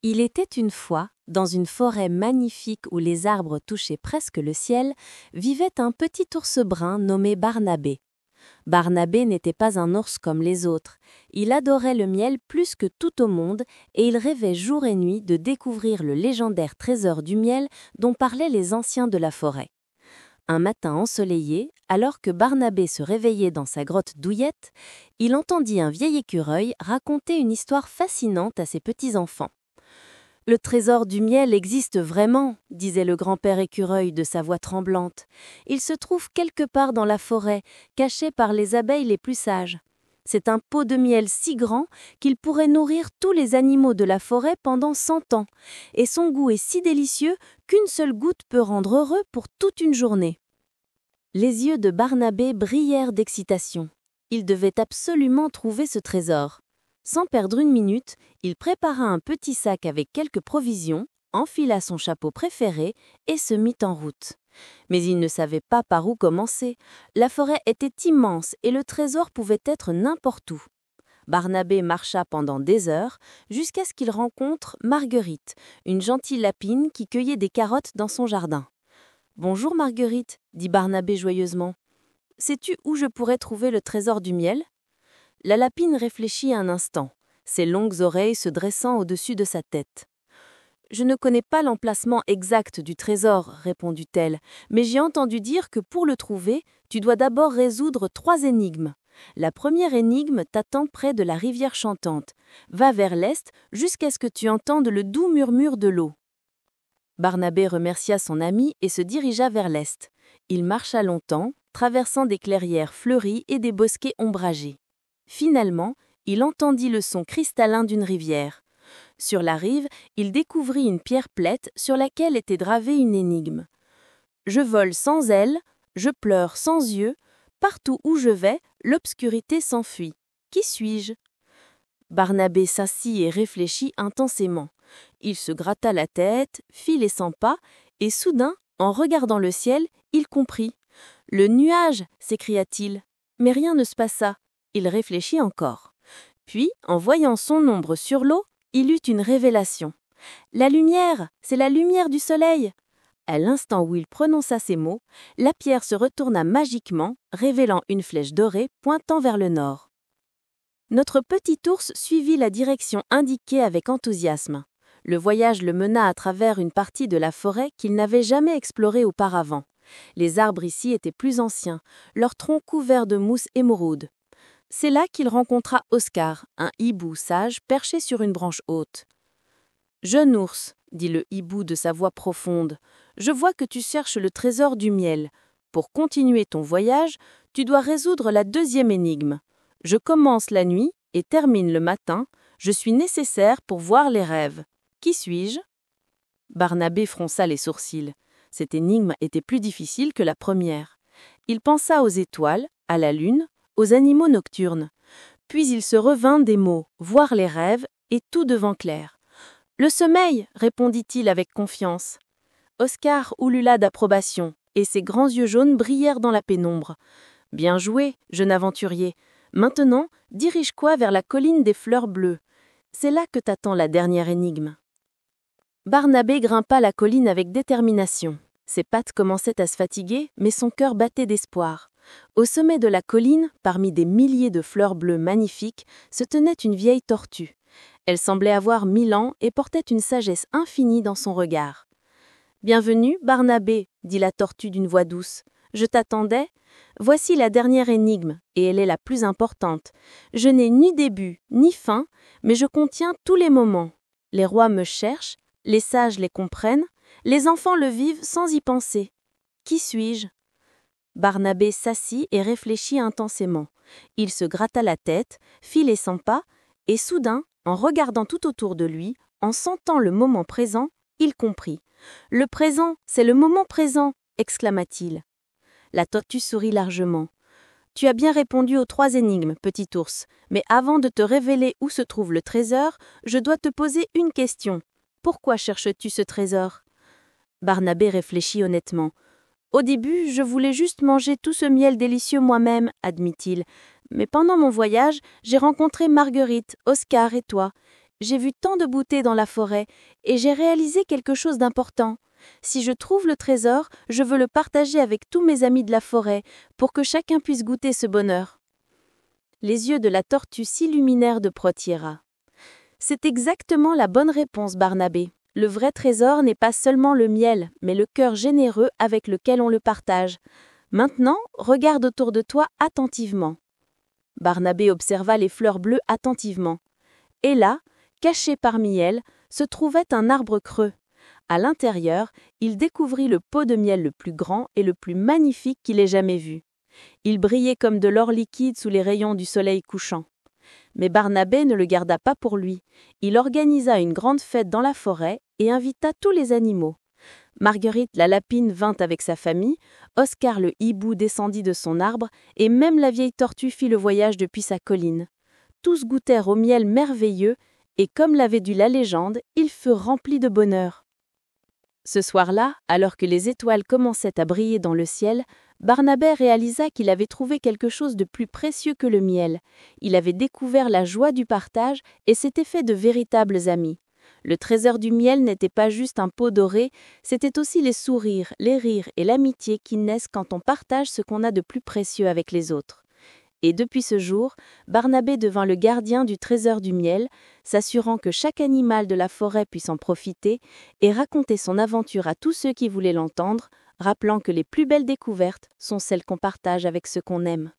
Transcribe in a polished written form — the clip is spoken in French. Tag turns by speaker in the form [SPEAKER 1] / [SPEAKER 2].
[SPEAKER 1] Il était une fois, dans une forêt magnifique où les arbres touchaient presque le ciel, vivait un petit ours brun nommé Barnabé. Barnabé n'était pas un ours comme les autres. Il adorait le miel plus que tout au monde et il rêvait jour et nuit de découvrir le légendaire trésor du miel dont parlaient les anciens de la forêt. Un matin ensoleillé, alors que Barnabé se réveillait dans sa grotte douillette, il entendit un vieil écureuil raconter une histoire fascinante à ses petits-enfants. « Le trésor du miel existe vraiment, disait le grand-père écureuil de sa voix tremblante. Il se trouve quelque part dans la forêt, caché par les abeilles les plus sages. C'est un pot de miel si grand qu'il pourrait nourrir tous les animaux de la forêt pendant 100 ans, et son goût est si délicieux qu'une seule goutte peut rendre heureux pour toute une journée. » Les yeux de Barnabé brillèrent d'excitation. Il devait absolument trouver ce trésor. Sans perdre une minute, il prépara un petit sac avec quelques provisions, enfila son chapeau préféré et se mit en route. Mais il ne savait pas par où commencer. La forêt était immense et le trésor pouvait être n'importe où. Barnabé marcha pendant des heures jusqu'à ce qu'il rencontre Marguerite, une gentille lapine qui cueillait des carottes dans son jardin. « Bonjour Marguerite, dit Barnabé joyeusement. Sais-tu où je pourrais trouver le trésor du miel ?» La lapine réfléchit un instant, ses longues oreilles se dressant au-dessus de sa tête. « Je ne connais pas l'emplacement exact du trésor, répondit-elle, mais j'ai entendu dire que pour le trouver, tu dois d'abord résoudre 3 énigmes. La première énigme t'attend près de la rivière chantante. Va vers l'est jusqu'à ce que tu entendes le doux murmure de l'eau. » Barnabé remercia son ami et se dirigea vers l'est. Il marcha longtemps, traversant des clairières fleuries et des bosquets ombragés. Finalement, il entendit le son cristallin d'une rivière. Sur la rive, il découvrit une pierre plate sur laquelle était gravée une énigme. « Je vole sans ailes, je pleure sans yeux, partout où je vais, l'obscurité s'enfuit. Qui suis-je » Barnabé s'assit et réfléchit intensément. Il se gratta la tête, fit les 100 pas, et soudain, en regardant le ciel, il comprit. « Le nuage !» s'écria-t-il. Mais rien ne se passa. Il réfléchit encore. Puis, en voyant son ombre sur l'eau, il eut une révélation. « La lumière, c'est la lumière du soleil !» À l'instant où il prononça ces mots, la pierre se retourna magiquement, révélant une flèche dorée pointant vers le nord. Notre petit ours suivit la direction indiquée avec enthousiasme. Le voyage le mena à travers une partie de la forêt qu'il n'avait jamais explorée auparavant. Les arbres ici étaient plus anciens, leurs troncs couverts de mousse émeraude. C'est là qu'il rencontra Oscar, un hibou sage perché sur une branche haute. « Jeune ours, dit le hibou de sa voix profonde, je vois que tu cherches le trésor du miel. Pour continuer ton voyage, tu dois résoudre la 2e énigme. Je commence la nuit et termine le matin. Je suis nécessaire pour voir les rêves. Qui suis-je » Barnabé fronça les sourcils. Cette énigme était plus difficile que la première. Il pensa aux étoiles, à la lune, aux animaux nocturnes. Puis il se revint des mots « voir les rêves » et tout devint clair. « Le sommeil !» répondit-il avec confiance. Oscar ulula d'approbation, et ses grands yeux jaunes brillèrent dans la pénombre. « Bien joué, jeune aventurier. Maintenant, dirige-toi vers la colline des fleurs bleues. C'est là que t'attend la dernière énigme. » Barnabé grimpa la colline avec détermination. Ses pattes commençaient à se fatiguer, mais son cœur battait d'espoir. Au sommet de la colline, parmi des milliers de fleurs bleues magnifiques, se tenait une vieille tortue. Elle semblait avoir 1000 ans et portait une sagesse infinie dans son regard. « Bienvenue, Barnabé, dit la tortue d'une voix douce. Je t'attendais. Voici la dernière énigme, et elle est la plus importante. Je n'ai ni début, ni fin, mais je contiens tous les moments. Les rois me cherchent, les sages les comprennent, les enfants le vivent sans y penser. Qui suis-je » Barnabé s'assit et réfléchit intensément. Il se gratta la tête, fit les 100 pas, et soudain, en regardant tout autour de lui, en sentant le moment présent, il comprit. « Le présent, c'est le moment présent !» exclama-t-il. La tortue sourit largement. « Tu as bien répondu aux 3 énigmes, petit ours, mais avant de te révéler où se trouve le trésor, je dois te poser une question. Pourquoi cherches-tu ce trésor ?» Barnabé réfléchit honnêtement. « Au début, je voulais juste manger tout ce miel délicieux moi-même, admit-il. Mais pendant mon voyage, j'ai rencontré Marguerite, Oscar et toi. j'ai vu tant de beauté dans la forêt et j'ai réalisé quelque chose d'important. Si je trouve le trésor, je veux le partager avec tous mes amis de la forêt pour que chacun puisse goûter ce bonheur. » Les yeux de la tortue s'illuminèrent de Protiera. « C'est exactement la bonne réponse, Barnabé. Le vrai trésor n'est pas seulement le miel, mais le cœur généreux avec lequel on le partage. Maintenant, regarde autour de toi attentivement. » Barnabé observa les fleurs bleues attentivement. Et là, caché parmi elles, se trouvait un arbre creux. À l'intérieur, il découvrit le pot de miel le plus grand et le plus magnifique qu'il ait jamais vu. Il brillait comme de l'or liquide sous les rayons du soleil couchant. Mais Barnabé ne le garda pas pour lui. Il organisa une grande fête dans la forêt et invita tous les animaux. Marguerite la lapine vint avec sa famille, Oscar le hibou descendit de son arbre et même la vieille tortue fit le voyage depuis sa colline. Tous goûtèrent au miel merveilleux et comme l'avait dit la légende, ils furent remplis de bonheur. Ce soir-là, alors que les étoiles commençaient à briller dans le ciel, Barnabé réalisa qu'il avait trouvé quelque chose de plus précieux que le miel. Il avait découvert la joie du partage et s'était fait de véritables amis. Le trésor du miel n'était pas juste un pot doré, c'était aussi les sourires, les rires et l'amitié qui naissent quand on partage ce qu'on a de plus précieux avec les autres. Et depuis ce jour, Barnabé devint le gardien du trésor du miel, s'assurant que chaque animal de la forêt puisse en profiter et raconter son aventure à tous ceux qui voulaient l'entendre, rappelant que les plus belles découvertes sont celles qu'on partage avec ceux qu'on aime.